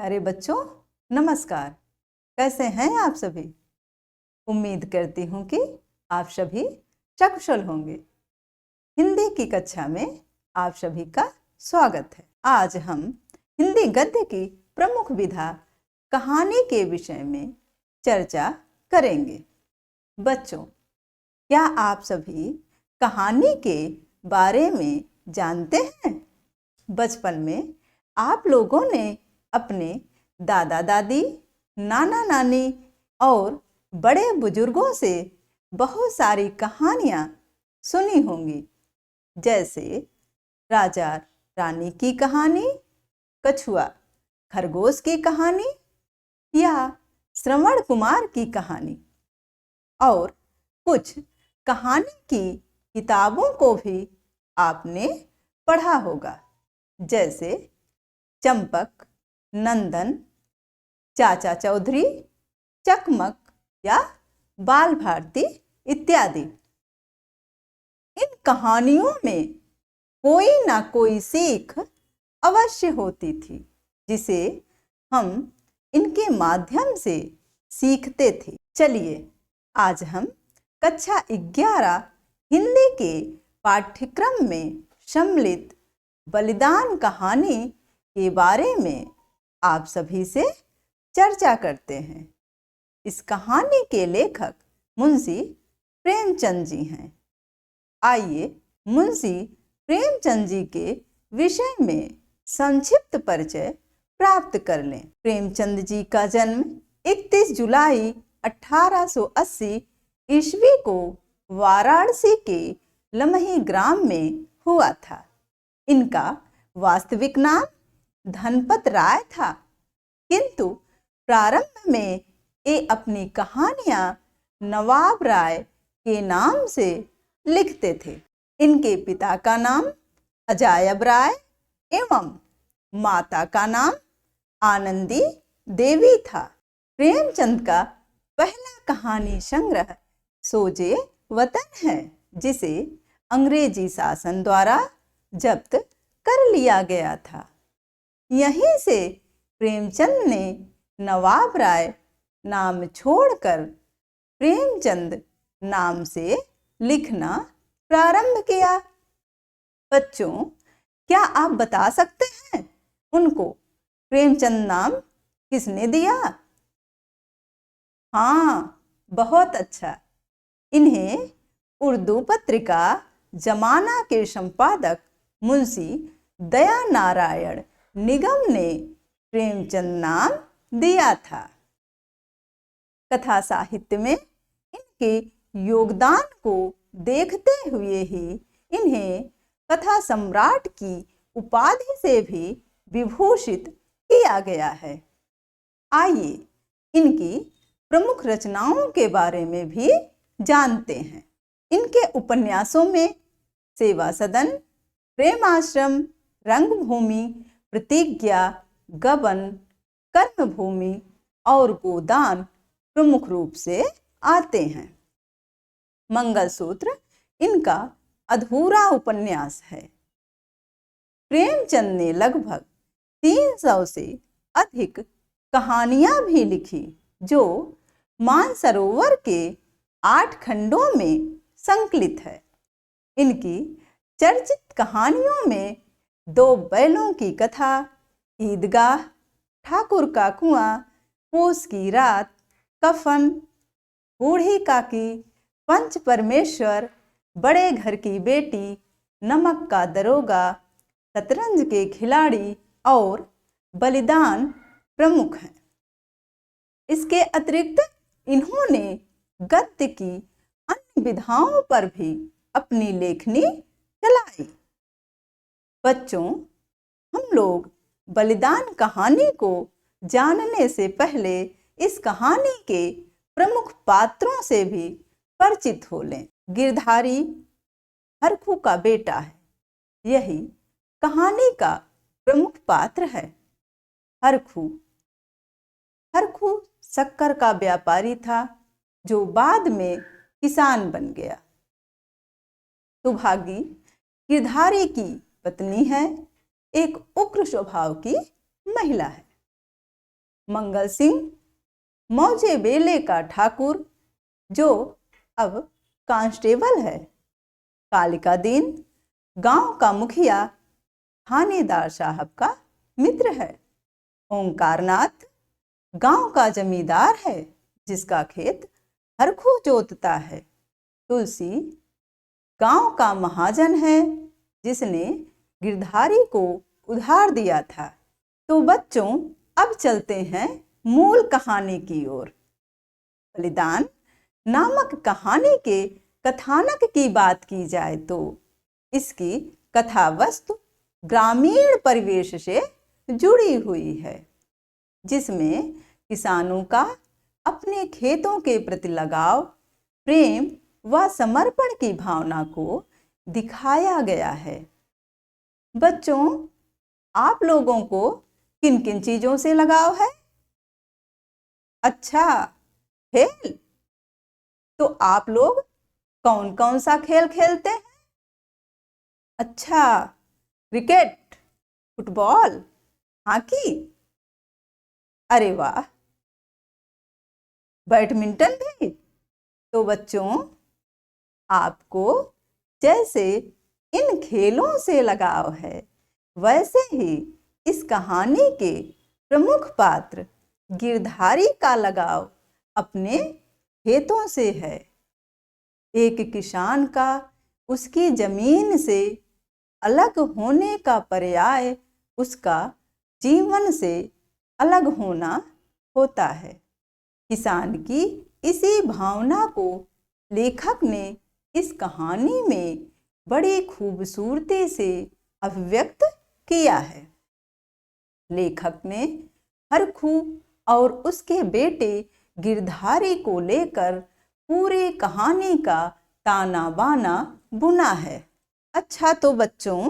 अरे बच्चों, नमस्कार। कैसे हैं आप सभी? उम्मीद करती हूँ कि आप सभी सकुशल होंगे। हिंदी की कक्षा में आप सभी का स्वागत है। आज हम हिंदी गद्य की प्रमुख विधा कहानी के विषय में चर्चा करेंगे। बच्चों, क्या आप सभी कहानी के बारे में जानते हैं? बचपन में आप लोगों ने अपने दादा दादी, नाना नानी और बड़े बुजुर्गों से बहुत सारी कहानियाँ सुनी होंगी, जैसे राजा रानी की कहानी, कछुआ खरगोश की कहानी या श्रवण कुमार की कहानी। और कुछ कहानी की किताबों को भी आपने पढ़ा होगा, जैसे चंपक, नंदन, चाचा चौधरी, चकमक या बाल भारती इत्यादि। इन कहानियों में कोई ना कोई सीख अवश्य होती थी, जिसे हम इनके माध्यम से सीखते थे। चलिए, आज हम कक्षा 11 हिंदी के पाठ्यक्रम में सम्मिलित बलिदान कहानी के बारे में आप सभी से चर्चा करते हैं। इस कहानी के लेखक मुंशी प्रेमचंद जी हैं। आइए मुंशी प्रेमचंद जी के विषय में संक्षिप्त परिचय प्राप्त कर लें। प्रेमचंद जी का जन्म 31 जुलाई 1880 ईस्वी को वाराणसी के लमही ग्राम में हुआ था। इनका वास्तविक नाम धनपत राय था, किंतु प्रारंभ में ये अपनी कहानियां नवाब राय के नाम से लिखते थे। इनके पिता का नाम अजायब राय एवं माता का नाम आनंदी देवी था। प्रेमचंद का पहला कहानी संग्रह सोजे वतन है, जिसे अंग्रेजी शासन द्वारा जब्त कर लिया गया था। यहीं से प्रेमचंद ने नवाब राय नाम छोड़कर प्रेमचंद नाम से लिखना प्रारंभ किया। बच्चों, क्या आप बता सकते हैं उनको प्रेमचंद नाम किसने दिया? हाँ, बहुत अच्छा। इन्हें उर्दू पत्रिका जमाना के संपादक मुंशी दया नारायण निगम ने प्रेमचंद नाम दिया था। कथा साहित्य में इनके योगदान को देखते हुए ही इन्हें कथा सम्राट की उपाधि से भी विभूषित किया गया है। आइए इनकी प्रमुख रचनाओं के बारे में भी जानते हैं। इनके उपन्यासों में सेवा सदन, प्रेमाश्रम, रंगभूमि, प्रतिज्ञा, गबन, कर्मभूमि और गोदान प्रमुख रूप से आते हैं। मंगलसूत्र इनका अधूरा उपन्यास है। प्रेमचंद ने लगभग 300 से अधिक कहानियां भी लिखी, जो मानसरोवर के 8 खंडों में संकलित है। इनकी चर्चित कहानियों में 2 बैलों की कथा, ईदगाह, ठाकुर का कुआं, पूस की रात, कफन, बूढ़ी काकी, पंच परमेश्वर, बड़े घर की बेटी, नमक का दरोगा, शतरंज के खिलाड़ी और बलिदान प्रमुख हैं। इसके अतिरिक्त इन्होंने गद्य की अन्य विधाओं पर भी अपनी लेखनी चलाई। बच्चों, हम लोग बलिदान कहानी को जानने से पहले इस कहानी के प्रमुख पात्रों से भी परिचित हो लें। गिरधारी हरखू का बेटा है। यही कहानी का प्रमुख पात्र है। हरखू शक्कर का व्यापारी था, जो बाद में किसान बन गया। सुभागी गिरधारी की पत्नी है, एक उग्र स्वभाव की महिला है। मंगल सिंह मौजे बेले का ठाकुर, जो अब कांस्टेबल है। कालिका दीन गांव का मुखिया थानेदार साहब का मित्र है। ओंकारनाथ गांव का जमींदार है, जिसका खेत हरखू जोतता है। तुलसी गांव का महाजन है, जिसने गिरधारी को उधार दिया था। तो बच्चों, अब चलते हैं मूल कहानी की ओर। बलिदान नामक कहानी के कथानक की बात की जाए तो इसकी कथा वस्तु ग्रामीण परिवेश से जुड़ी हुई है, जिसमें किसानों का अपने खेतों के प्रति लगाव, प्रेम व समर्पण की भावना को दिखाया गया है। बच्चों, आप लोगों को किन किन चीजों से लगाव है? अच्छा, खेल। तो आप लोग कौन कौन सा खेल खेलते हैं? अच्छा, क्रिकेट, फुटबॉल, हॉकी। अरे वाह, बैडमिंटन भी। तो बच्चों, आपको जैसे इन खेलों से लगाव है, वैसे ही इस कहानी के प्रमुख पात्र गिरधारी का लगाव अपने खेतों से है। एक किसान का उसकी जमीन से अलग होने का पर्याय उसका जीवन से अलग होना होता है। किसान की इसी भावना को लेखक ने इस कहानी में बड़ी खूबसूरती से अभिव्यक्त किया है। लेखक ने हरखू और उसके बेटे गिरधारी को लेकर पूरी कहानी का ताना बाना बुना है। अच्छा, तो बच्चों,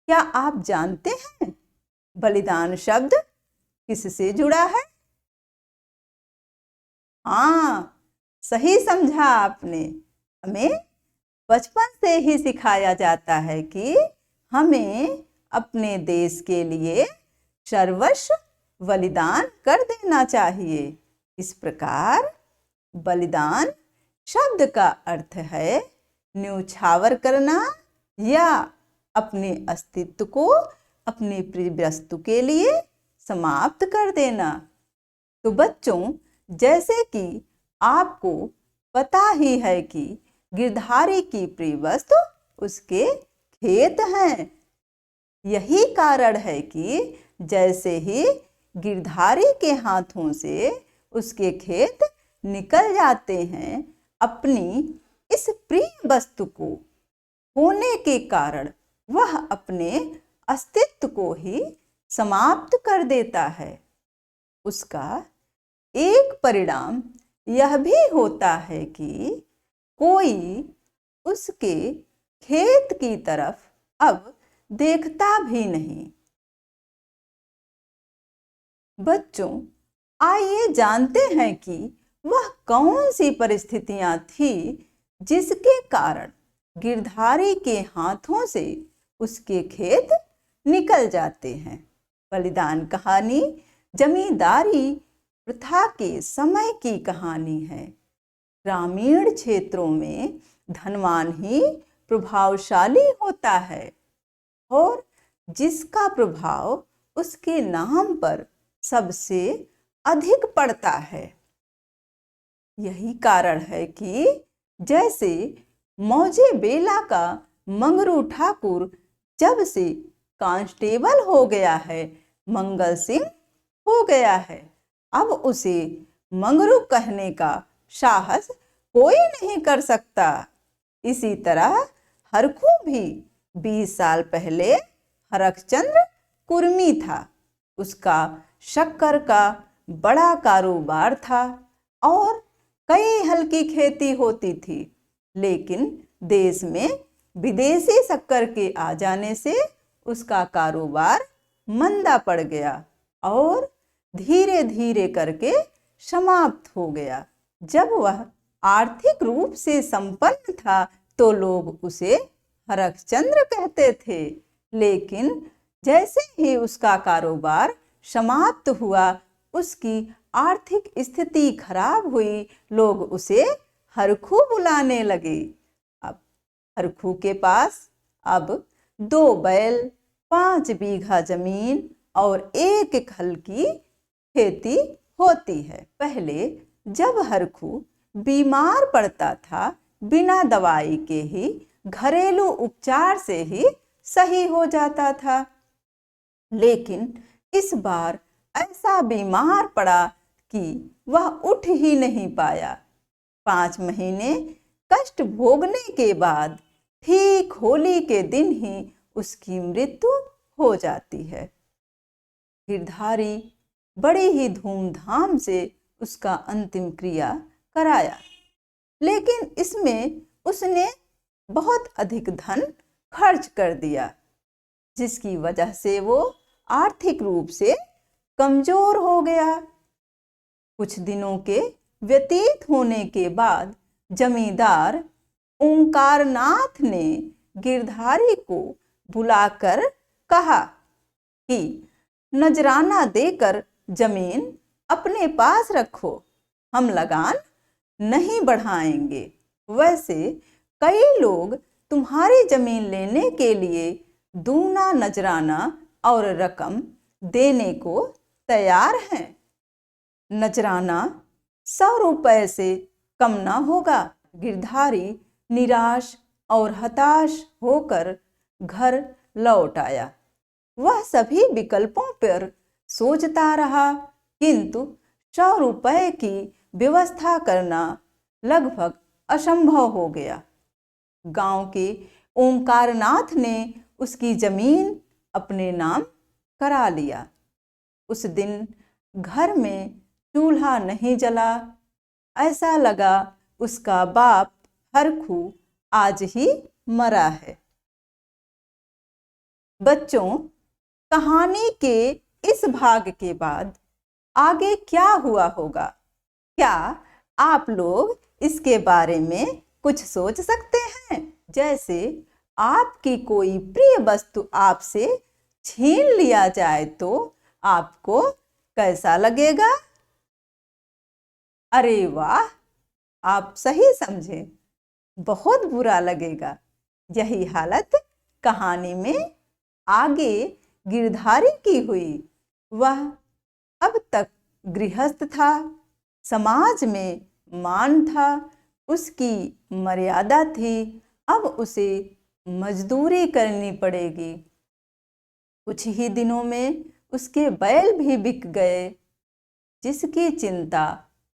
क्या आप जानते हैं बलिदान शब्द किससे जुड़ा है? हाँ, सही समझा आपने। हमें बचपन से ही सिखाया जाता है कि हमें अपने देश के लिए सर्वस्व बलिदान कर देना चाहिए। इस प्रकार बलिदान शब्द का अर्थ है न्यौछावर करना या अपने अस्तित्व को अपने प्रिय वस्तु के लिए समाप्त कर देना। तो बच्चों, जैसे कि आपको पता ही है कि गिरधारी की प्रिय वस्तु उसके खेत हैं। यही कारण है कि जैसे ही गिरधारी के हाथों से उसके खेत निकल जाते हैं, अपनी इस प्रिय वस्तु को होने के कारण वह अपने अस्तित्व को ही समाप्त कर देता है। उसका एक परिणाम यह भी होता है कि कोई उसके खेत की तरफ अब देखता भी नहीं। बच्चों, आइए जानते हैं कि वह कौन सी परिस्थितियां थी जिसके कारण गिरधारी के हाथों से उसके खेत निकल जाते हैं। बलिदान कहानी जमींदारी प्रथा के समय की कहानी है। ग्रामीण क्षेत्रों में धनवान ही प्रभावशाली होता है और जिसका प्रभाव उसके नाम पर सबसे अधिक पड़ता है। यही कारण है कि जैसे मौजे बेला का मंगरू ठाकुर जब से कांस्टेबल हो गया है, मंगल सिंह हो गया है, अब उसे मंगरू कहने का साहस कोई नहीं कर सकता। इसी तरह हरखू भी 20 साल पहले हरखचंद्र कुर्मी था। उसका शक्कर का बड़ा कारोबार था और कई हल्की खेती होती थी, लेकिन देश में विदेशी शक्कर के आ जाने से उसका कारोबार मंदा पड़ गया और धीरे धीरे करके समाप्त हो गया। जब वह आर्थिक रूप से संपन्न था तो लोग उसे हरखचंद्र कहते थे, लेकिन जैसे ही उसका कारोबार समाप्त हुआ उसकी आर्थिक स्थिति खराब हुई, लोग उसे हरखू बुलाने लगे। अब हरखू के पास अब 2 बैल, 5 बीघा जमीन और 1 खल की खेती होती है। पहले जब हरखू बीमार पड़ता था, बिना दवाई के ही घरेलू उपचार से ही सही हो जाता था, लेकिन इस बार ऐसा बीमार पड़ा कि वह उठ ही नहीं पाया। 5 महीने कष्ट भोगने के बाद ठीक होली के दिन ही उसकी मृत्यु हो जाती है। गिरधारी बड़े ही धूमधाम से उसका अंतिम क्रिया कराया, लेकिन इसमें उसने बहुत अधिक धन खर्च कर दिया, जिसकी वजह से वो आर्थिक रूप से कमजोर हो गया। कुछ दिनों के व्यतीत होने के बाद जमींदार ओंकारनाथ ने गिरधारी को बुलाकर कहा कि नजराना देकर जमीन अपने पास रखो, हम लगान नहीं बढ़ाएंगे। वैसे कई लोग तुम्हारी जमीन लेने के लिए दूना नजराना और रकम देने को तैयार हैं। नजराना 100 रुपए से कम ना होगा। गिरधारी निराश और हताश होकर घर लौट आया। वह सभी विकल्पों पर सोचता रहा, किंतु 100 रुपए की व्यवस्था करना लगभग असंभव हो गया। गांव के ओंकारनाथ ने उसकी जमीन अपने नाम करा लिया। उस दिन घर में चूल्हा नहीं जला। ऐसा लगा उसका बाप हरखू आज ही मरा है। बच्चों, कहानी के इस भाग के बाद आगे क्या हुआ होगा? क्या आप लोग इसके बारे में कुछ सोच सकते हैं? जैसे आपकी कोई प्रिय वस्तु आपसे छीन लिया जाए तो आपको कैसा लगेगा? अरे वाह, आप सही समझे, बहुत बुरा लगेगा। यही हालत कहानी में आगे गिरधारी की हुई। वह अब तक गृहस्थ था, समाज में मान था, उसकी मर्यादा थी। अब उसे मजदूरी करनी पड़ेगी। कुछ ही दिनों में उसके बैल भी बिक गए, जिसकी चिंता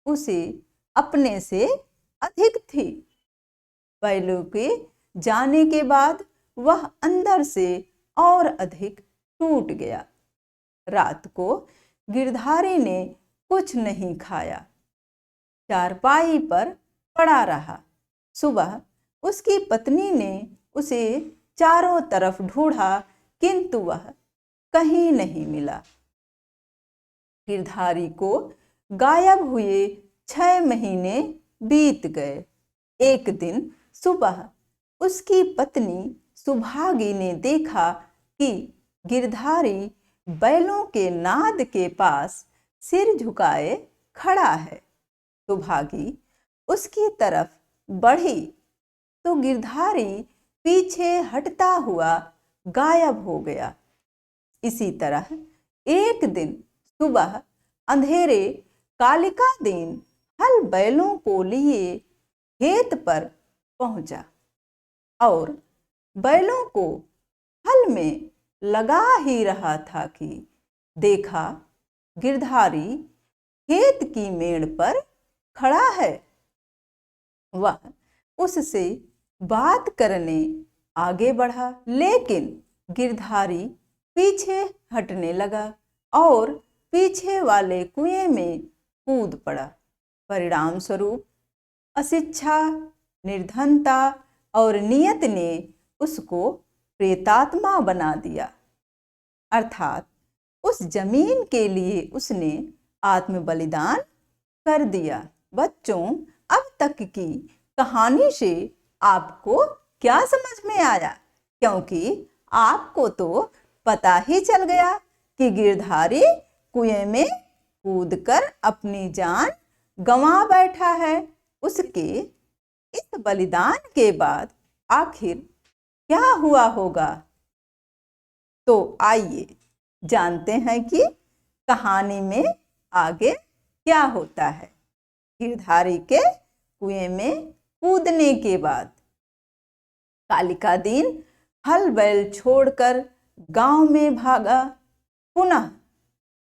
उसे अपने से अधिक थी। बैलों के जाने के बाद वह अंदर से और अधिक टूट गया। रात को गिरधारी ने कुछ नहीं खाया, चारपाई पर पड़ा रहा। सुबह उसकी पत्नी ने उसे चारों तरफ ढूंढा, किंतु वह कहीं नहीं मिला। गिरधारी को गायब हुए 6 महीने बीत गए। एक दिन सुबह उसकी पत्नी सुभागी ने देखा कि गिरधारी बैलों के नाद के पास सिर झुकाए खड़ा है। सुभागी उसकी तरफ बढ़ी तो गिरधारी पीछे हटता हुआ गायब हो गया। इसी तरह एक दिन सुबह अंधेरे कालिका दिन हल बैलों को लिए खेत पर पहुंचा और बैलों को हल में लगा ही रहा था कि देखा गिरधारी खेत की मेड़ पर खड़ा है। वह उससे बात करने आगे बढ़ा, लेकिन गिरधारी पीछे हटने लगा और पीछे वाले कुएं में कूद पड़ा। परिणाम स्वरूप अशिक्षा, निर्धनता और नियत ने उसको प्रेतात्मा बना दिया। अर्थात उस जमीन के लिए उसने आत्म बलिदान कर दिया। बच्चों, अब तक की कहानी से आपको क्या समझ में आया? क्योंकि आपको तो पता ही चल गया कि गिरधारी कुएं में कूदकर अपनी जान गंवा बैठा है। उसके इस बलिदान के बाद आखिर क्या हुआ होगा? तो आइए जानते हैं कि कहानी में आगे क्या होता है। गिरधारी के कुएं में कूदने के बाद कालिका दीन हल बैल छोड़कर गांव में भागा। पुनः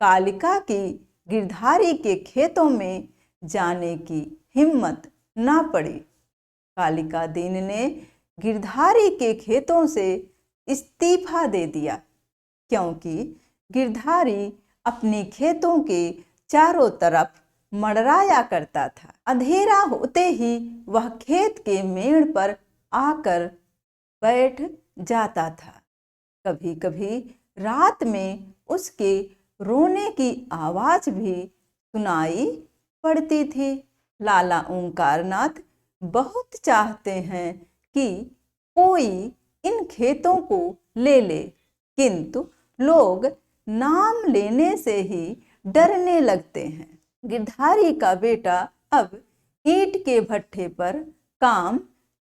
कालिका की गिरधारी के खेतों में जाने की हिम्मत ना पड़ी। कालिका दीन ने गिरधारी के खेतों से इस्तीफा दे दिया, क्योंकि गिरधारी अपने खेतों के चारों तरफ मंडराया करता था। अंधेरा होते ही वह खेत के मेड़ पर आकर बैठ जाता था। कभी कभी रात में उसके रोने की आवाज भी सुनाई पड़ती थी। लाला ओंकारनाथ बहुत चाहते हैं कि कोई इन खेतों को ले ले, किंतु लोग नाम लेने से ही डरने लगते हैं। गिरधारी का बेटा अब ईंट के भट्ठे पर काम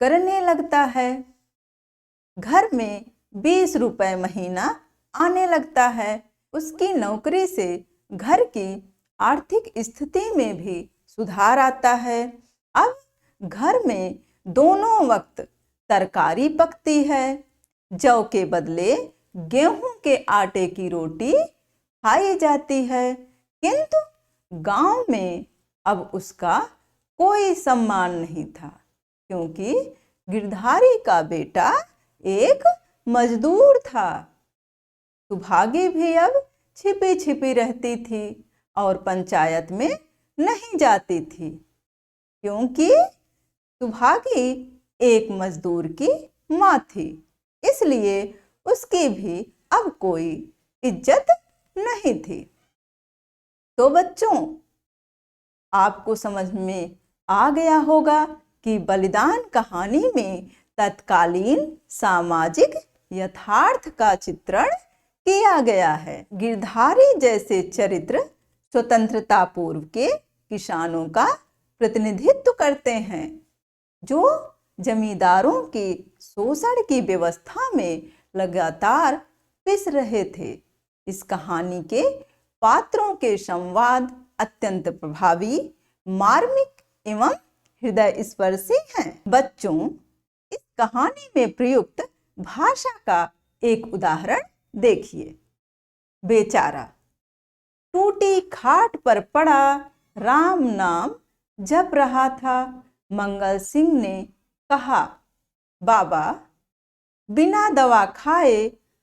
करने लगता है। घर में 20 रुपए महीना आने लगता है। उसकी नौकरी से घर की आर्थिक स्थिति में भी सुधार आता है। अब घर में दोनों वक्त तरकारी पकती है। जौ के बदले गेहूं के आटे की रोटी खाई जाती है। किंतु गांव में अब उसका कोई सम्मान नहीं था, क्योंकि गिरधारी का बेटा एक मजदूर था। सुभागी भी अब छिपी छिपी रहती थी और पंचायत में नहीं जाती थी, क्योंकि सुभागी एक मजदूर की माँ थी। इसलिए उसकी भी अब कोई इज्जत नहीं थी। तो बच्चों, आपको समझ में आ गया होगा कि बलिदान कहानी में तत्कालीन सामाजिक यथार्थ का चित्रण किया गया है। गिरधारी जैसे चरित्र स्वतंत्रता पूर्व के किसानों का प्रतिनिधित्व करते हैं, जो जमींदारों के शोषण की व्यवस्था में लगातार पिस रहे थे। इस कहानी के पात्रों के संवाद अत्यंत प्रभावी, मार्मिक एवं हृदय स्पर्शी हैं। बच्चों, इस कहानी में प्रयुक्त भाषा का एक उदाहरण देखिए। बेचारा टूटी खाट पर पड़ा राम नाम जप रहा था। मंगल सिंह ने कहा, बाबा, बिना दवा खाए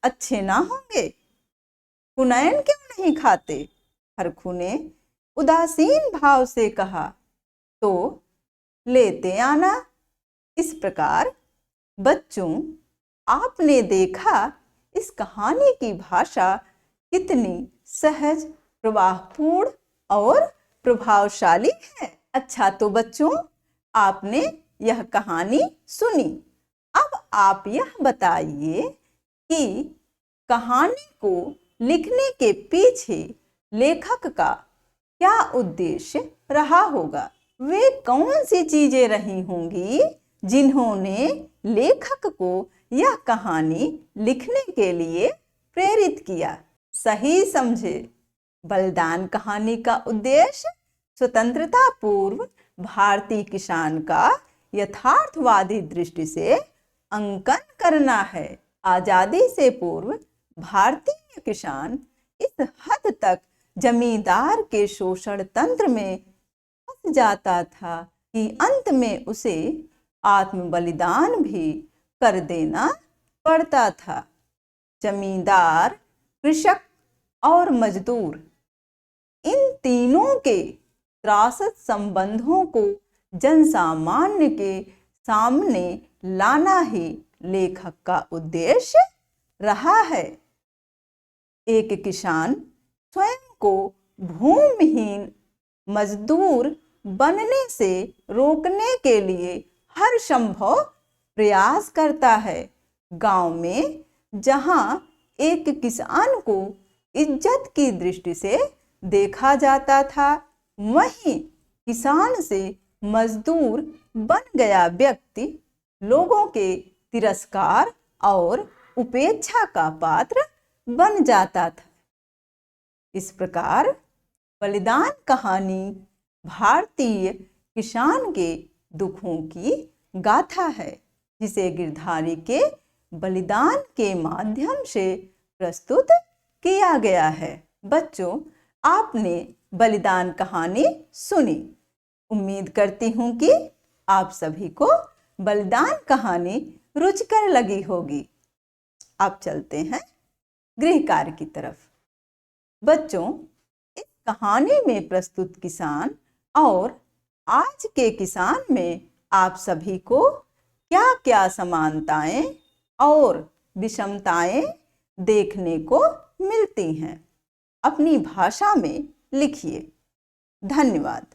अच्छे ना होंगे, कुनैन क्यों नहीं खाते? हरखू ने उदासीन भाव से कहा, तो लेते आना। इस प्रकार बच्चों, आपने देखा इस कहानी की भाषा कितनी सहज, प्रवाहपूर्ण और प्रभावशाली है। अच्छा, तो बच्चों, आपने यह कहानी सुनी। अब आप यह बताइए कि कहानी को लिखने के पीछे लेखक का क्या उद्देश्य रहा होगा? वे कौन सी चीजें रही होंगी जिन्होंने लेखक को यह कहानी लिखने के लिए प्रेरित किया? सही समझे। बलिदान कहानी का उद्देश्य स्वतंत्रता पूर्व भारतीय किसान का यथार्थवादी दृष्टि से अंकन करना है। आजादी से पूर्व भारतीय किसान इस हद तक जमींदार के शोषण तंत्र में फंस जाता था कि अंत में उसे आत्म बलिदान भी कर देना पड़ता था। जमींदार, कृषक और मजदूर, इन तीनों के त्रासद संबंधों को जनसामान्य के सामने लाना ही लेखक का उद्देश्य रहा है। एक किसान स्वयं को भूमिहीन मजदूर बनने से रोकने के लिए हर संभव प्रयास करता है। गांव में जहां एक किसान को इज्जत की दृष्टि से देखा जाता था, वहीं किसान से मजदूर बन गया व्यक्ति लोगों के तिरस्कार और उपेक्षा का पात्र बन जाता था। इस प्रकार बलिदान कहानी भारतीय किसान के दुखों की गाथा है, जिसे गिरधारी के बलिदान के माध्यम से प्रस्तुत किया गया है। बच्चों, आपने बलिदान कहानी सुनी। उम्मीद करती हूँ कि आप सभी को बलिदान कहानी रुचिकर लगी होगी। अब चलते हैं गृह कार्य की तरफ। बच्चों, इस कहानी में प्रस्तुत किसान और आज के किसान में आप सभी को क्या क्या समानताएं और विषमताएं देखने को मिलती हैं? अपनी भाषा में लिखिए। धन्यवाद।